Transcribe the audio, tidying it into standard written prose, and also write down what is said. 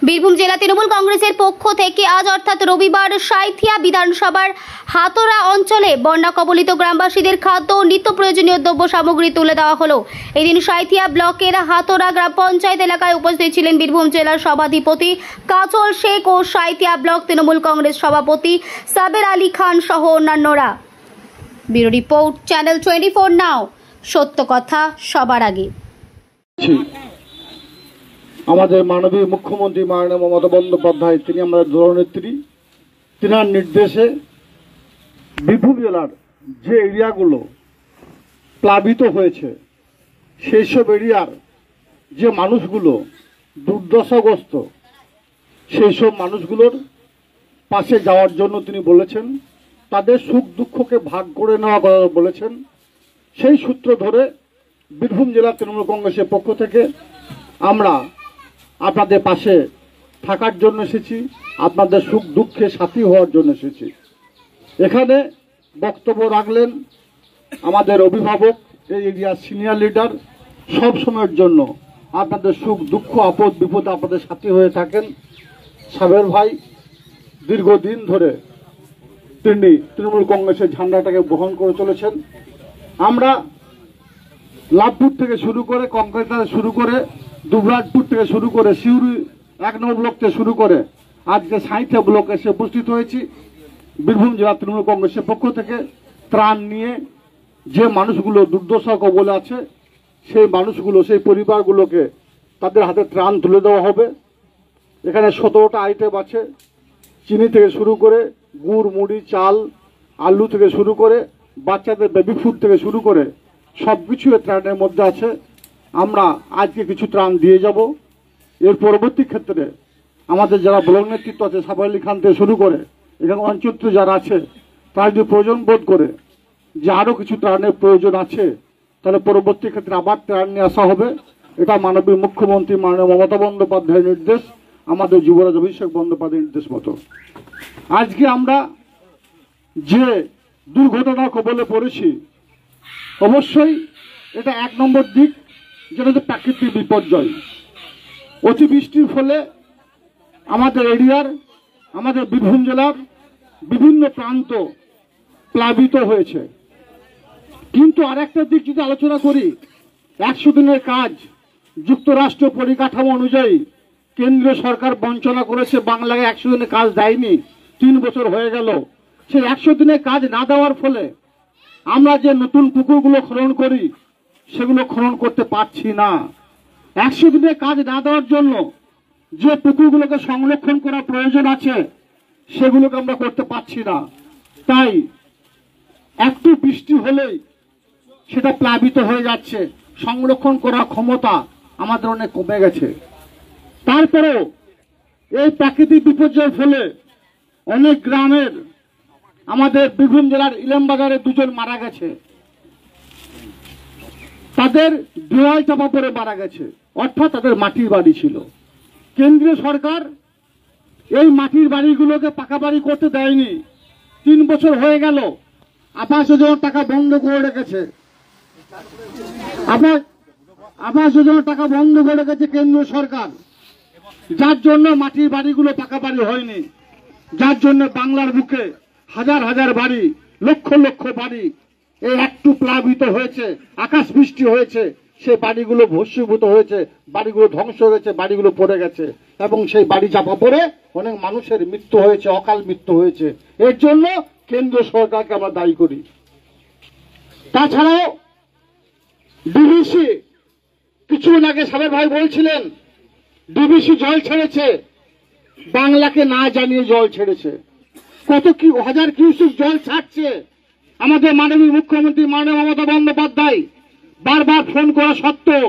বীরভূম জেলা তৃণমূল কংগ্রেসের পক্ষ থেকে আজ অর্থাৎ রবিবার সাঁইথিয়া বিধানসভার হাতোরা অঞ্চলে বন্যা কবলিত গ্রামবাসীদের খাদ্য ও নিত্য প্রয়োজনীয় দ্রব্য সামগ্রী তুলে দেওয়া হলো। এদিন সাঁইথিয়া ব্লকের হাতোরা গ্রাম পঞ্চায়েত এলাকায় উপস্থিত ছিলেন বীরভূম জেলার সভাধিপতি কাজল শেখ ও সাঁইথিয়া ব্লক তৃণমূল কংগ্রেস সভাপতি সাবের আলী খান সহ অন্যান্যরা। ব্যুরো রিপোর্ট, চ্যানেল 24 নাও, সত্য কথা সবার আগে। আমাদের মাননীয় মুখ্যমন্ত্রী মাননীয় মমতা বন্দ্যোপাধ্যায়, তিনি আমাদের দলনেত্রী, তিনার নির্দেশে বীরভূম জেলার যে এরিয়াগুলো প্লাবিত হয়েছে সেই সব এরিয়ার যে মানুষগুলো দুর্দশাগ্রস্ত, সেই সব মানুষগুলোর পাশে যাওয়ার জন্য তিনি বলেছেন, তাদের সুখ দুঃখকে ভাগ করে নেওয়া কথা বলেছেন। সেই সূত্র ধরে বীরভূম জেলা তৃণমূল কংগ্রেসের পক্ষ থেকে আমরা আপনাদের পাশে থাকার জন্য এসেছি, আপনাদের সুখ দুঃখে সাথী হওয়ার জন্য এসেছি। এখানে বক্তব্য রাখলেন আমাদের অভিভাবক, এই এরিয়ার সিনিয়র লিডার, সব সময়ের জন্য আপনাদের সুখ দুঃখ আপদ বিপদে আপনাদের সাথী হয়ে থাকেন সাবের ভাই। দীর্ঘদিন ধরে তিনি তৃণমূল কংগ্রেসের ঝান্ডাটাকে বহন করে চলেছেন। আমরা লাভপুর থেকে শুরু করে কংক্রিট শুরু করে দুবরাজপুর থেকে শুরু করে সিউড়ি 1 নম্বর ব্লক থেকে শুরু করে আজকে সাঁইথিয়া ব্লকে এসে উপস্থিত হয়েছি। বীরভূম জেলা তৃণমূল কংগ্রেসের পক্ষ থেকে ত্রাণ নিয়ে যে মানুষগুলো দুর্দশা কবলে আছে সেই মানুষগুলো, সেই পরিবারগুলোকে তাদের হাতে ত্রাণ তুলে দেওয়া হবে। এখানে 17টা আইটেম আছে, চিনি থেকে শুরু করে গুড়, মুড়ি, চাল, আলু থেকে শুরু করে বাচ্চাদের বেবি ফুড থেকে শুরু করে সব কিছু ত্রাণের মধ্যে আছে। আমরা আজকে কিছু ত্রাণ দিয়ে যাব। এর পরবর্তী ক্ষেত্রে আমাদের যারা ব্লক নেতৃত্ব আছে, সাবের আলী খান থেকে শুরু করে এখানে অঞ্চল যারা আছে, তারা যদি প্রয়োজন বোধ করে যে আরও কিছু ত্রাণের প্রয়োজন আছে, তাহলে পরবর্তী ক্ষেত্রে আবার ত্রাণ নিয়ে আসা হবে। এটা মাননীয় মুখ্যমন্ত্রী মাননীয় মমতা বন্দ্যোপাধ্যায়ের নির্দেশ, আমাদের যুবরাজ অভিষেক বন্দ্যোপাধ্যায়ের নির্দেশ মতো আজকে আমরা যে দুর্ঘটনা কবলে পড়েছি, অবশ্যই এটা 1 নম্বর দিক, যেটা হচ্ছে প্রাকৃতিক বিপর্যয়। অতিবৃষ্টির ফলে আমাদের এরিয়ার, আমাদের বীরভূম জেলার বিভিন্ন প্রান্ত প্লাবিত হয়েছে। কিন্তু আরেকটা দিক যদি আলোচনা করি, 100 দিনের কাজ যুক্তরাষ্ট্র পরিকাঠামো অনুযায়ী কেন্দ্রীয় সরকার বঞ্চনা করেছে, বাংলায় 100 দিনের কাজ দেয়নি, 3 বছর হয়ে গেল। সেই 100 দিনের কাজ না দেওয়ার ফলে আমরা যে নতুন পুকুরগুলো খনন করি সেগুলো খনন করতে পারছি না। 100 দিনের কাজ না দেওয়ার জন্য যে পুকুরগুলোকে সংরক্ষণ করা প্রয়োজন আছে সেগুলোকে আমরা করতে পারছি না। তাই একটু বৃষ্টি হলেই সেটা প্লাবিত হয়ে যাচ্ছে, সংরক্ষণ করার ক্ষমতা আমাদের অনেক কমে গেছে। তারপরেও এই প্রাকৃতিক বিপর্যয়ের ফলে অনেক গ্রামের, আমাদের বীরভূম জেলার ইলামবাজারে 2 জন মারা গেছে, তাদের দেওয়াল চাপা পড়ে মারা গেছে, অর্থাৎ তাদের মাটির বাড়ি ছিল। কেন্দ্রীয় সরকার এই মাটির বাড়িগুলোকে পাকা বাড়ি করতে দেয়নি, 3 বছর হয়ে গেল। আবাস যোজনার টাকা বন্ধ করে রেখেছে, আবাস যোজনার টাকা বন্ধ করে রেখেছে কেন্দ্রীয় সরকার, যার জন্য মাটির বাড়িগুলো পাকা বাড়ি হয়নি, যার জন্য বাংলার বুকে হাজার হাজার বাড়ি, লক্ষ লক্ষ বাড়ি এই একটু প্লাবিত হয়েছে, আকাশ বৃষ্টি হয়েছে, সেই বাড়িগুলো ভস্মীভূত হয়েছে, বাড়িগুলো ধ্বংস হয়েছে, বাড়িগুলো পড়ে গেছে এবং সেই বাড়ি চাপা পড়ে অনেক মানুষের মৃত্যু হয়েছে, অকাল মৃত্যু হয়েছে। এর জন্য কেন্দ্র সরকারকে আমরা দায়ী করি। তাছাড়াও ডিভিসি, কিছুদিন আগে সাবের ভাই বলছিলেন ডিভিসি জল ছেড়েছে, বাংলাকে না জানিয়ে জল ছেড়েছে। কত কি হাজার কিউসেক জল ছাড়ছে। আমাদের মাননীয় মুখ্যমন্ত্রী মাননীয় মমতা বন্দ্যোপাধ্যায় বারবার ফোন করা সত্ত্বেও